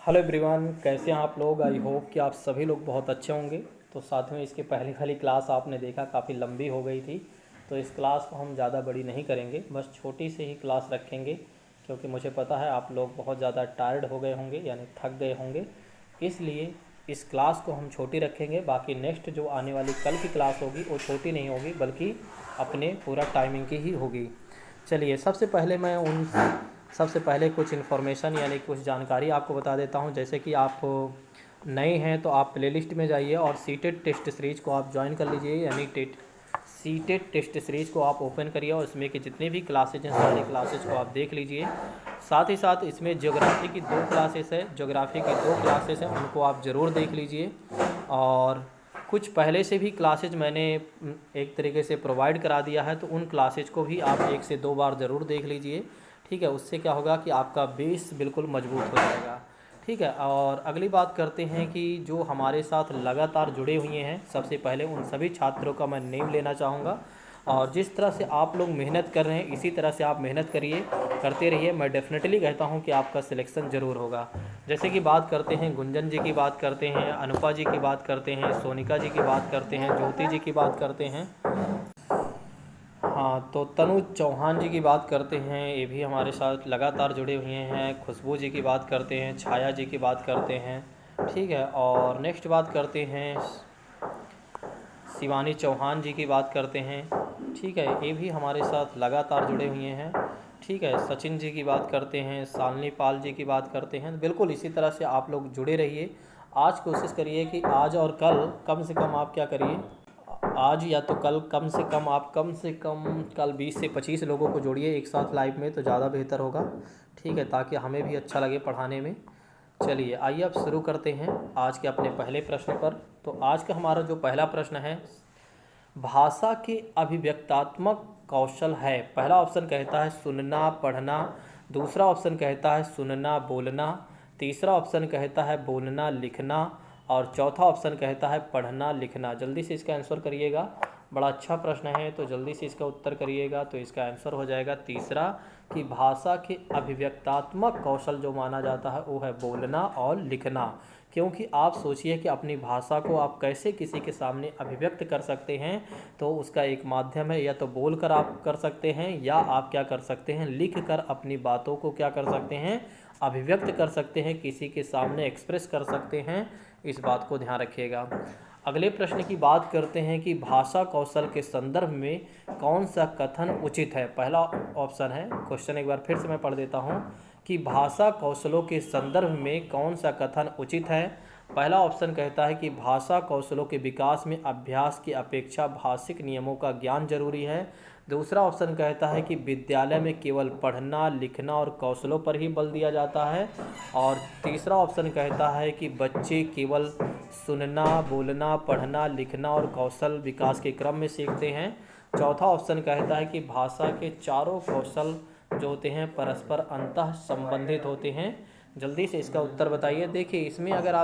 Hello everyone, कैसे हैं आप लोग। आई होप कि आप सभी लोग बहुत अच्छे होंगे। तो साथ में इसके पहले वाली क्लास आपने देखा काफ़ी लंबी हो गई थी, तो इस क्लास को हम ज़्यादा बड़ी नहीं करेंगे, बस छोटी सी ही क्लास रखेंगे, क्योंकि मुझे पता है आप लोग बहुत ज़्यादा टायर्ड हो गए होंगे, यानी थक गए होंगे। इसलिए इस क्लास को हम छोटी रखेंगे। बाकी नेक्स्ट जो आने वाली कल की क्लास होगी वो छोटी नहीं होगी, बल्कि अपने पूरा टाइमिंग की ही होगी। चलिए, सबसे पहले कुछ इन्फॉर्मेशन यानी कुछ जानकारी आपको बता देता हूं। जैसे कि आप नए हैं तो आप प्लेलिस्ट में जाइए और सीटेड टेस्ट सीरीज़ को आप ज्वाइन कर लीजिए, यानी सीटेड टेस्ट सीरीज़ को आप ओपन करिए और इसमें की जितने भी क्लासेज हैं सारी क्लासेज को आप देख लीजिए। साथ ही साथ इसमें ज्योग्राफी की 2 क्लासेस है, उनको आप ज़रूर देख लीजिए। और कुछ पहले से भी क्लासेज मैंने एक तरीके से प्रोवाइड करा दिया है, तो उन क्लासेज को भी आप 1 से 2 बार ज़रूर देख लीजिए। ठीक है, उससे क्या होगा कि आपका बेस बिल्कुल मजबूत हो जाएगा। ठीक है, और अगली बात करते हैं कि जो हमारे साथ लगातार जुड़े हुए हैं, सबसे पहले उन सभी छात्रों का मैं नेम लेना चाहूँगा। और जिस तरह से आप लोग मेहनत कर रहे हैं इसी तरह से आप मेहनत करते रहिए। मैं डेफिनेटली कहता हूँ कि आपका सिलेक्शन ज़रूर होगा। जैसे कि बात करते हैं, गुंजन जी की बात करते हैं, अनुपा जी की बात करते हैं, सोनिका जी की बात करते हैं, ज्योति जी की बात करते हैं, हाँ तो तनु चौहान जी की बात करते हैं, ये भी हमारे साथ लगातार जुड़े हुए हैं। खुशबू जी की बात करते हैं, छाया जी की बात करते हैं। ठीक है, और नेक्स्ट बात करते हैं, शिवानी चौहान जी की बात करते हैं। ठीक है, ये भी हमारे साथ लगातार जुड़े हुए हैं। ठीक है, सचिन जी की बात करते हैं, शालिनी पाल जी की बात करते हैं। बिल्कुल इसी तरह से आप लोग जुड़े रहिए। आज कोशिश करिए कि आज और कल कम से कम आप क्या करिए, आज या तो कल कम से कम कल 20 से 25 लोगों को जोड़िए एक साथ लाइव में, तो ज़्यादा बेहतर होगा। ठीक है, ताकि हमें भी अच्छा लगे पढ़ाने में। चलिए, आइए अब शुरू करते हैं आज के अपने पहले प्रश्न पर। तो आज का हमारा जो पहला प्रश्न है, भाषा के अभिव्यक्तात्मक कौशल है। पहला ऑप्शन कहता है सुनना पढ़ना, दूसरा ऑप्शन कहता है सुनना बोलना, तीसरा ऑप्शन कहता है बोलना लिखना, और चौथा ऑप्शन कहता है पढ़ना लिखना। जल्दी से इसका आंसर करिएगा, बड़ा अच्छा प्रश्न है, तो जल्दी से इसका उत्तर करिएगा। तो इसका आंसर हो जाएगा तीसरा, कि भाषा के अभिव्यक्तात्मक कौशल जो माना जाता है वो है बोलना और लिखना। क्योंकि आप सोचिए कि अपनी भाषा को आप कैसे किसी के सामने अभिव्यक्त कर सकते हैं, तो उसका एक माध्यम है, या तो बोल कर आप कर सकते हैं, या आप क्या कर सकते हैं, लिख कर अपनी बातों को क्या कर सकते हैं, अभिव्यक्त कर सकते हैं, किसी के सामने एक्सप्रेस कर सकते हैं। इस बात को ध्यान रखिएगा। अगले प्रश्न की बात करते हैं कि भाषा कौशल के संदर्भ में कौन सा कथन उचित है। पहला ऑप्शन है, क्वेश्चन एक बार फिर से मैं पढ़ देता हूँ, कि भाषा कौशलों के संदर्भ में कौन सा कथन उचित है। पहला ऑप्शन कहता है कि भाषा कौशलों के विकास में अभ्यास की अपेक्षा भाषिक नियमों का ज्ञान जरूरी है। दूसरा ऑप्शन कहता है कि विद्यालय में केवल पढ़ना लिखना और कौशलों पर ही बल दिया जाता है। और तीसरा ऑप्शन कहता है कि बच्चे केवल सुनना बोलना पढ़ना लिखना और कौशल विकास के क्रम में सीखते हैं। चौथा ऑप्शन कहता है कि भाषा के चारों कौशल जो होते हैं परस्पर अंतः संबंधित होते हैं। जल्दी से इसका उत्तर बताइए। देखिए, इसमें अगर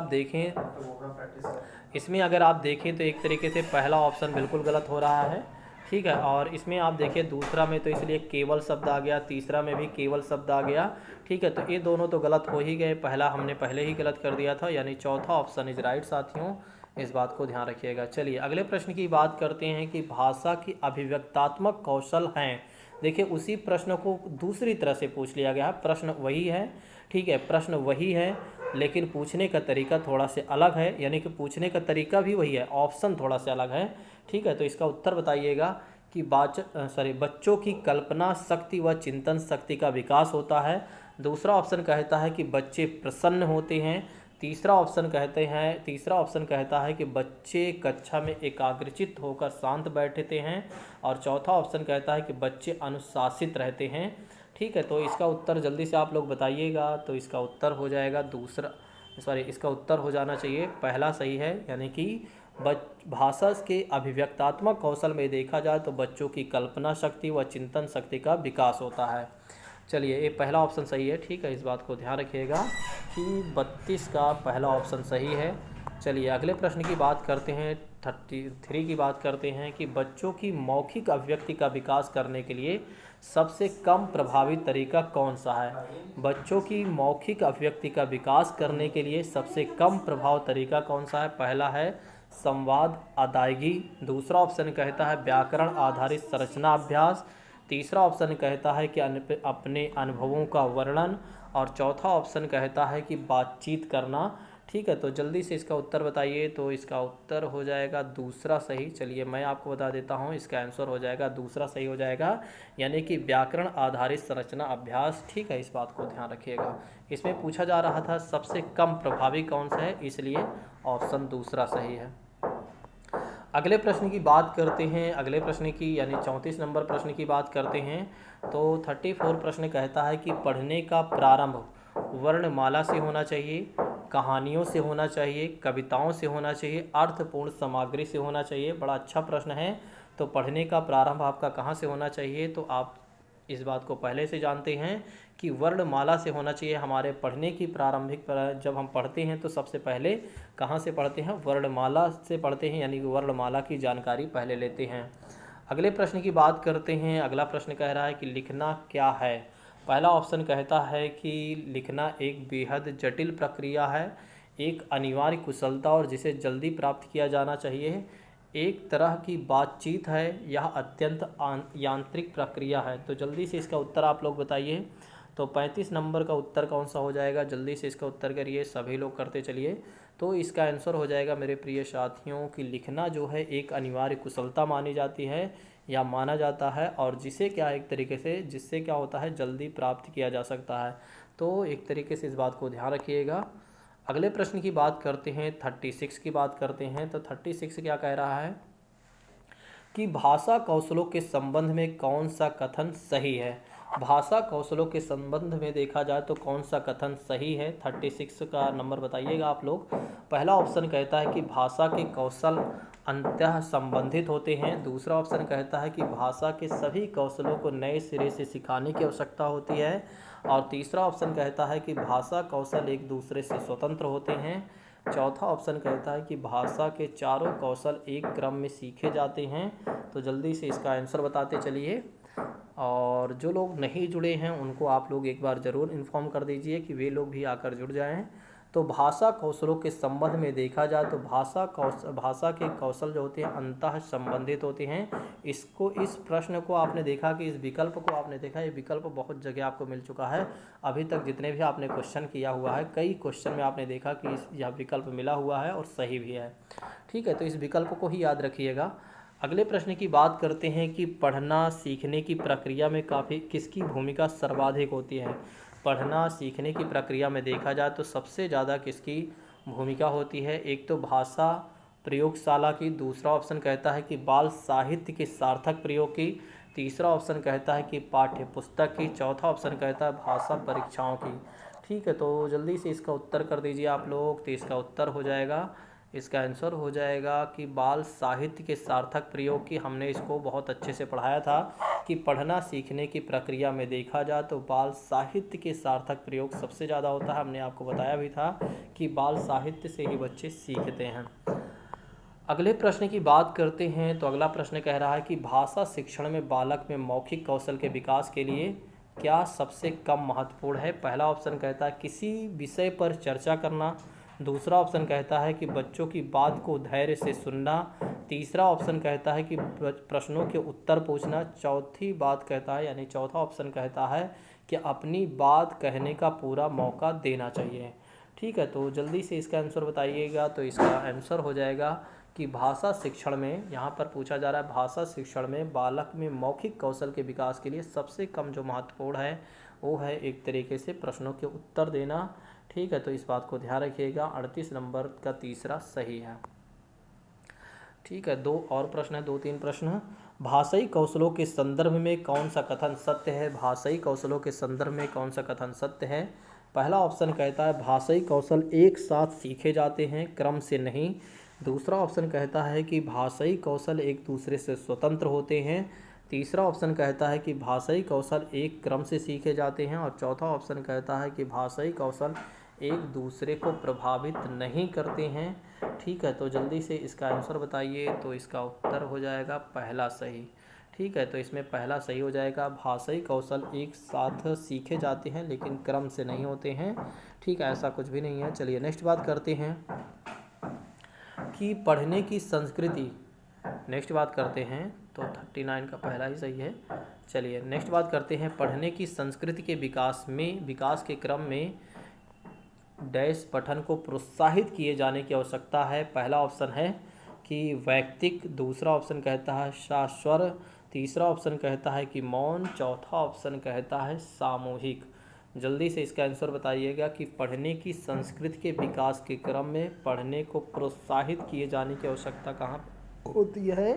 आप देखें तो एक तरीके से पहला ऑप्शन बिल्कुल गलत हो रहा है। ठीक है, और इसमें आप देखिए दूसरा में तो इसलिए केवल शब्द आ गया, तीसरा में भी केवल शब्द आ गया। ठीक है, तो ये दोनों तो गलत हो ही गए, पहला हमने पहले ही गलत कर दिया था, यानी चौथा ऑप्शन इज राइट साथियों। इस बात को ध्यान रखिएगा। चलिए, अगले प्रश्न की बात करते हैं कि भाषा की अभिव्यक्तात्मक कौशल हैं। देखिए, उसी प्रश्न को दूसरी तरह से पूछ लिया गया है। प्रश्न वही है, ठीक है, प्रश्न वही है, लेकिन पूछने का तरीका थोड़ा से अलग है, यानी कि पूछने का तरीका भी वही है, ऑप्शन थोड़ा सा अलग है। ठीक है, तो इसका उत्तर बताइएगा कि बच्चों की कल्पना शक्ति व चिंतन शक्ति का विकास होता है। दूसरा ऑप्शन कहता है कि बच्चे प्रसन्न होते हैं। तीसरा ऑप्शन कहता है कि बच्चे कक्षा में एकाग्रचित्त होकर शांत बैठते हैं। और चौथा ऑप्शन कहता है कि बच्चे अनुशासित रहते हैं। ठीक है, तो इसका उत्तर जल्दी से आप लोग बताइएगा। तो इसका उत्तर हो जाएगा इसका उत्तर हो जाना चाहिए पहला सही है, यानी कि भाषा के अभिव्यक्तात्मक कौशल में देखा जाए तो बच्चों की कल्पना शक्ति व चिंतन शक्ति का विकास होता है। चलिए, ये पहला ऑप्शन सही है। ठीक है, इस बात को ध्यान रखिएगा कि 32 का पहला ऑप्शन सही है। चलिए अगले प्रश्न की बात करते हैं। 33 की बात करते हैं कि बच्चों की मौखिक अभिव्यक्ति का विकास करने के लिए सबसे कम प्रभावी तरीका कौन सा है। बच्चों की मौखिक अभिव्यक्ति का विकास करने के लिए सबसे कम प्रभाव तरीका कौन सा है। पहला है संवाद अदायगी, दूसरा ऑप्शन कहता है व्याकरण आधारित संरचना अभ्यास, तीसरा ऑप्शन कहता है कि अपने अनुभवों का वर्णन, और चौथा ऑप्शन कहता है कि बातचीत करना। ठीक है, तो जल्दी से इसका उत्तर बताइए। तो इसका उत्तर हो जाएगा दूसरा सही। चलिए मैं आपको बता देता हूँ, इसका आंसर हो जाएगा दूसरा सही हो जाएगा, यानी कि व्याकरण आधारित संरचना अभ्यास। ठीक है, इस बात को ध्यान रखिएगा। इसमें पूछा जा रहा था सबसे कम प्रभावी कौन सा है, इसलिए ऑप्शन दूसरा सही है। अगले प्रश्न की बात करते हैं। अगले प्रश्न की यानी 34 नंबर प्रश्न की बात करते हैं। तो 34 प्रश्न कहता है कि पढ़ने का प्रारंभ वर्णमाला से होना चाहिए, कहानियों से होना चाहिए, कविताओं से होना चाहिए, अर्थपूर्ण सामग्री से होना चाहिए। बड़ा अच्छा प्रश्न है। तो पढ़ने का प्रारंभ आपका कहाँ से होना चाहिए, तो आप इस बात को पहले से जानते हैं कि वर्णमाला से होना चाहिए। हमारे पढ़ने की प्रारंभिक जब हम पढ़ते हैं तो सबसे पहले कहाँ से पढ़ते हैं, वर्णमाला से पढ़ते हैं, यानी कि वर्णमाला की जानकारी पहले लेते हैं। अगले प्रश्न की बात करते हैं। अगला प्रश्न कह रहा है कि लिखना क्या है। पहला ऑप्शन कहता है कि लिखना एक बेहद जटिल प्रक्रिया है, एक अनिवार्य कुशलता और जिसे जल्दी प्राप्त किया जाना चाहिए, एक तरह की बातचीत है, यह अत्यंत यांत्रिक प्रक्रिया है। तो जल्दी से इसका उत्तर आप लोग बताइए। तो 35 नंबर का उत्तर कौन सा हो जाएगा, जल्दी से इसका उत्तर करिए, सभी लोग करते चलिए। तो इसका आंसर हो जाएगा मेरे प्रिय साथियों कि लिखना जो है एक अनिवार्य कुशलता मानी जाती है या माना जाता है, और जिसे क्या एक तरीके से जिससे क्या होता है जल्दी प्राप्त किया जा सकता है। तो एक तरीके से इस बात को ध्यान रखिएगा। अगले प्रश्न की बात करते हैं। 36 की बात करते हैं। तो 36 क्या कह रहा है कि भाषा कौशलों के संबंध में कौन सा कथन सही है। भाषा कौशलों के संबंध में देखा जाए तो कौन सा कथन सही है। 36 का नंबर बताइएगा आप लोग। पहला ऑप्शन कहता है कि भाषा के कौशल अंततः संबंधित होते हैं, दूसरा ऑप्शन कहता है कि भाषा के सभी कौशलों को नए सिरे से सिखाने की आवश्यकता होती है, और तीसरा ऑप्शन कहता है कि भाषा कौशल एक दूसरे से स्वतंत्र होते हैं, चौथा ऑप्शन कहता है कि भाषा के चारों कौशल एक क्रम में सीखे जाते हैं। तो जल्दी से इसका आंसर बताते चलिए, और जो लोग नहीं जुड़े हैं उनको आप लोग एक बार ज़रूर इन्फॉर्म कर दीजिए कि वे लोग भी आकर जुड़ जाएं। तो भाषा कौशलों के संबंध में देखा जाए तो भाषा के कौशल जो होते हैं अंतः संबंधित होते हैं। इस प्रश्न को आपने देखा कि इस विकल्प को आपने देखा, ये विकल्प बहुत जगह आपको मिल चुका है। अभी तक जितने भी आपने क्वेश्चन किया हुआ है, कई क्वेश्चन में आपने देखा कि यह विकल्प मिला हुआ है और सही भी है। ठीक है, तो इस विकल्प को ही याद रखिएगा। अगले प्रश्न की बात करते हैं कि पढ़ना सीखने की प्रक्रिया में किसकी भूमिका सर्वाधिक होती है। पढ़ना सीखने की प्रक्रिया में देखा जाए तो सबसे ज़्यादा किसकी भूमिका होती है। एक तो भाषा प्रयोगशाला की, दूसरा ऑप्शन कहता है कि बाल साहित्य के सार्थक प्रयोग की, तीसरा ऑप्शन कहता है कि पाठ्य पुस्तक की, चौथा ऑप्शन कहता है भाषा परीक्षाओं की। ठीक है, तो जल्दी से इसका उत्तर कर दीजिए आप लोग। तो इसका उत्तर हो जाएगा, इसका आंसर हो जाएगा कि बाल साहित्य के सार्थक प्रयोग की। हमने इसको बहुत अच्छे से पढ़ाया था कि पढ़ना सीखने की प्रक्रिया में देखा जाए तो बाल साहित्य के सार्थक प्रयोग सबसे ज़्यादा होता है। हमने आपको बताया भी था कि बाल साहित्य से ही बच्चे सीखते हैं। अगले प्रश्न की बात करते हैं। तो अगला प्रश्न कह रहा है कि भाषा शिक्षण में बालक में मौखिक कौशल के विकास के लिए क्या सबसे कम महत्वपूर्ण है। पहला ऑप्शन कहता है किसी विषय पर चर्चा करना, दूसरा ऑप्शन कहता है कि बच्चों की बात को धैर्य से सुनना, तीसरा ऑप्शन कहता है कि प्रश्नों के उत्तर पूछना, चौथी बात कहता है यानी चौथा ऑप्शन कहता है कि अपनी बात कहने का पूरा मौका देना चाहिए। ठीक है, तो जल्दी से इसका आंसर बताइएगा। तो इसका आंसर हो जाएगा कि भाषा शिक्षण में, यहाँ पर पूछा जा रहा है भाषा शिक्षण में बालक में मौखिक कौशल के विकास के लिए सबसे कम जो महत्वपूर्ण है वो है एक तरीके से प्रश्नों के उत्तर देना। ठीक है, तो इस बात को ध्यान रखिएगा। 38 नंबर का तीसरा सही है। ठीक है, दो और प्रश्न है, 2-3 प्रश्न। भाषाई कौशलों के संदर्भ में कौन सा कथन सत्य है। भाषाई कौशलों के संदर्भ में कौन सा कथन सत्य है। पहला ऑप्शन कहता है भाषाई कौशल एक साथ सीखे जाते हैं, क्रम से नहीं। दूसरा ऑप्शन कहता है कि भाषाई कौशल एक दूसरे से स्वतंत्र होते हैं। तीसरा ऑप्शन कहता है कि भाषाई कौशल एक क्रम से सीखे जाते हैं, और चौथा ऑप्शन कहता है कि भाषाई कौशल एक दूसरे को प्रभावित नहीं करते हैं। ठीक है, तो जल्दी से इसका आंसर बताइए। तो इसका उत्तर हो जाएगा पहला सही। ठीक है, तो इसमें पहला सही हो जाएगा। भाषाई कौशल एक साथ सीखे जाते हैं लेकिन क्रम से नहीं होते हैं। ठीक है, ऐसा कुछ भी नहीं है। चलिए नेक्स्ट बात करते हैं कि पढ़ने की संस्कृति। नेक्स्ट बात करते हैं, तो 39 का पहला ही सही है। चलिए नेक्स्ट बात करते हैं, पढ़ने की संस्कृति के विकास के क्रम में डैश पठन को प्रोत्साहित किए जाने की आवश्यकता है। पहला ऑप्शन है कि वैयक्तिक, दूसरा ऑप्शन कहता है शाश्वर, तीसरा ऑप्शन कहता है कि मौन, चौथा ऑप्शन कहता है सामूहिक। जल्दी से इसका आंसर बताइएगा कि पढ़ने की संस्कृति के विकास के क्रम में पढ़ने को प्रोत्साहित किए जाने की आवश्यकता कहाँ होती है?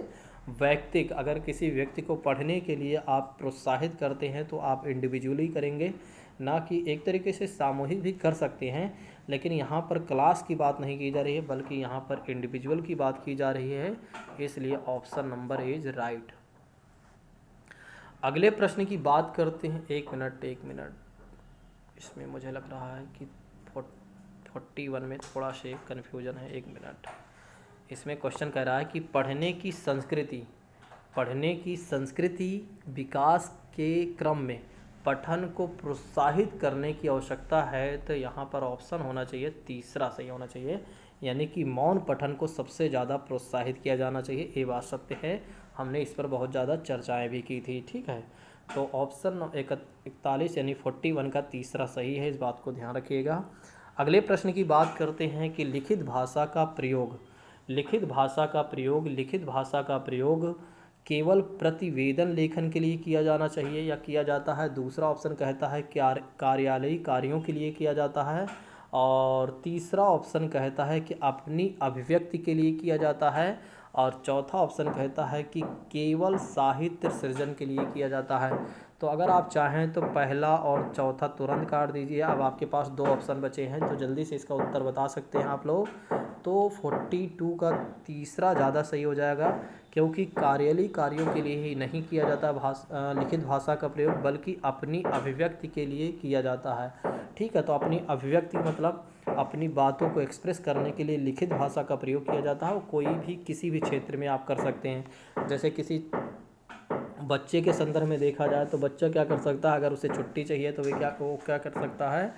वैयक्तिक। अगर किसी व्यक्ति को पढ़ने के लिए आप प्रोत्साहित करते हैं तो आप इंडिविजुअली करेंगे, ना कि एक तरीके से सामूहिक भी कर सकते हैं, लेकिन यहाँ पर क्लास की बात नहीं की जा रही है बल्कि यहाँ पर इंडिविजुअल की बात की जा रही है, इसलिए ऑप्शन नंबर इज राइट। अगले प्रश्न की बात करते हैं। एक मिनट, इसमें मुझे लग रहा है कि 41 में थोड़ा से कन्फ्यूजन है। एक मिनट, इसमें क्वेश्चन कह रहा है कि पढ़ने की संस्कृति विकास के क्रम में पठन को प्रोत्साहित करने की आवश्यकता है। तो यहाँ पर ऑप्शन होना चाहिए तीसरा सही होना चाहिए, यानी कि मौन पठन को सबसे ज़्यादा प्रोत्साहित किया जाना चाहिए। ये बात सत्य है, हमने इस पर बहुत ज़्यादा चर्चाएं भी की थी। ठीक है, तो ऑप्शन 41 यानी 41 का तीसरा सही है, इस बात को ध्यान रखिएगा। अगले प्रश्न की बात करते हैं कि लिखित भाषा का प्रयोग केवल प्रतिवेदन लेखन के लिए किया जाना चाहिए या किया जाता है? दूसरा ऑप्शन कहता है कार्यालयी कार्यों के लिए किया जाता है, और तीसरा ऑप्शन कहता है कि अपनी अभिव्यक्ति के लिए किया जाता है, और चौथा ऑप्शन कहता है कि केवल साहित्य सृजन के लिए किया जाता है। तो अगर आप चाहें तो पहला और चौथा तुरंत काट दीजिए। अब आपके पास दो ऑप्शन बचे हैं, तो जल्दी से इसका उत्तर बता सकते हैं आप लोग। तो 42 का तीसरा ज़्यादा सही हो जाएगा, क्योंकि कार्यालयी कार्यों के लिए ही नहीं किया जाता लिखित भाषा का प्रयोग, बल्कि अपनी अभिव्यक्ति के लिए किया जाता है। ठीक है, तो अपनी अभिव्यक्ति मतलब अपनी बातों को एक्सप्रेस करने के लिए लिखित भाषा का प्रयोग किया जाता है। वो कोई भी किसी भी क्षेत्र में आप कर सकते हैं। जैसे किसी बच्चे के संदर्भ में देखा जाए तो बच्चा क्या कर सकता है, अगर उसे छुट्टी चाहिए तो वो क्या कर सकता है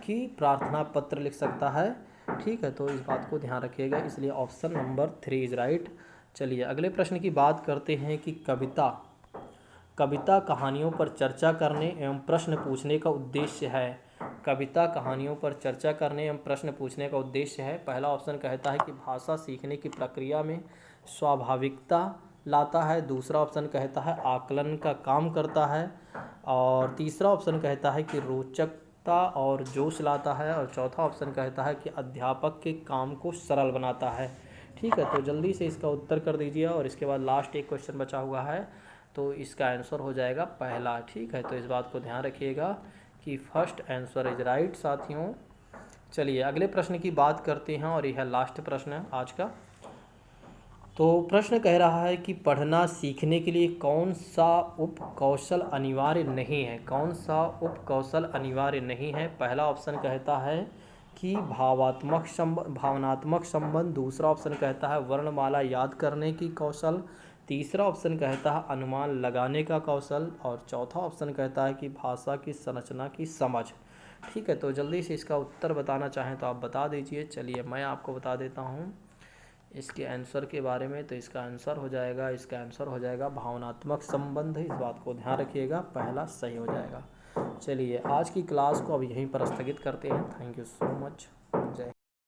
कि प्रार्थना पत्र लिख सकता है। ठीक है, तो इस बात को ध्यान रखिएगा, इसलिए ऑप्शन नंबर 3 इज राइट। चलिए अगले प्रश्न की बात करते हैं कि कविता कहानियों पर चर्चा करने एवं प्रश्न पूछने का उद्देश्य है। कविता कहानियों पर चर्चा करने एवं प्रश्न पूछने का उद्देश्य है। पहला ऑप्शन कहता है कि भाषा सीखने की प्रक्रिया में स्वाभाविकता लाता है, दूसरा ऑप्शन कहता है आकलन का काम करता है, और तीसरा ऑप्शन कहता है कि रोचकता और जोश लाता है, और चौथा ऑप्शन कहता है कि अध्यापक के काम को सरल बनाता है। ठीक है, तो जल्दी से इसका उत्तर कर दीजिए, और इसके बाद लास्ट एक क्वेश्चन बचा हुआ है, तो इसका आंसर हो जाएगा पहला। ठीक है, तो इस बात को ध्यान रखिएगा कि फर्स्ट आंसर इज राइट साथियों। चलिए अगले प्रश्न की बात करते हैं, और यह लास्ट प्रश्न है आज का। तो प्रश्न कह रहा है कि पढ़ना सीखने के लिए कौन सा उपकौशल अनिवार्य नहीं है? पहला ऑप्शन कहता है कि भावनात्मक संबंध, दूसरा ऑप्शन कहता है वर्णमाला याद करने की कौशल, तीसरा ऑप्शन कहता है अनुमान लगाने का कौशल, और चौथा ऑप्शन कहता है कि भाषा की संरचना की समझ। ठीक है, तो जल्दी से इसका उत्तर बताना चाहें तो आप बता दीजिए। चलिए मैं आपको बता देता हूँ इसके आंसर के बारे में। तो इसका आंसर हो जाएगा भावनात्मक संबंध। इस बात को ध्यान रखिएगा, पहला सही हो जाएगा। चलिए आज की क्लास को अब यहीं पर स्थगित करते हैं। Thank you so much.